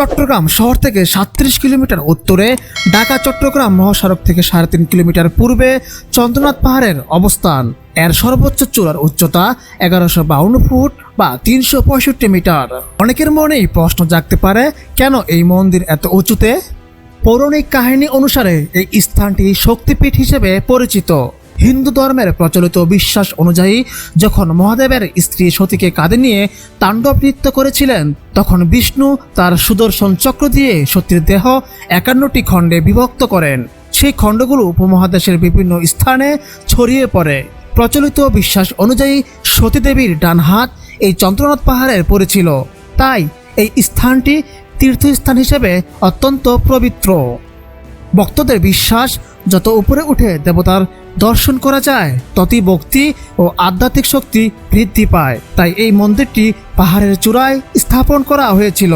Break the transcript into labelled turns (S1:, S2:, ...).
S1: চট্টগ্রাম শহর থেকে ৩৭ কিলোমিটার উত্তরে, ঢাকা চট্টগ্রাম মহাসড়ক থেকে ৩.৫ কিলোমিটার পূর্বে চন্দ্রনাথ পাহাড়ের অবস্থান। এর সর্বোচ্চ চূড়ার উচ্চতা ১১৫২ ফুট বা ৩৬৫ মিটার। অনেকের মনেই প্রশ্ন জাগতে পারে, কেন এই মন্দির এত উঁচুতে? পৌরাণিক কাহিনী অনুসারে এই স্থানটি শক্তিপীঠ হিসেবে পরিচিত। হিন্দু ধর্মের প্রচলিত বিশ্বাস অনুযায়ী যখন মহাদেবের স্ত্রী সতীকে কাঁধে নিয়ে তাণ্ডব নৃত্য করেছিলেন, তখন বিষ্ণু তার সুদর্শন চক্র দিয়ে সতীর দেহ ৫১টি খণ্ডে বিভক্ত করেন। সেই খণ্ডগুলো উপমহাদেশের বিভিন্ন স্থানে ছড়িয়ে পড়ে। প্রচলিত বিশ্বাস অনুযায়ী সতীদেবীর ডান হাত এই চন্দ্রনাথ পাহাড়ের পড়েছিল, তাই এই স্থানটি তীর্থস্থান হিসেবে অত্যন্ত পবিত্র। ভক্তদের বিশ্বাস, যত উপরে উঠে দেবতার দর্শন করা যায়, ততই ভক্তি ও আধ্যাত্মিক শক্তি বৃদ্ধি পায়। তাই এই মন্দিরটি পাহাড়ের চূড়ায় স্থাপন করা হয়েছিল।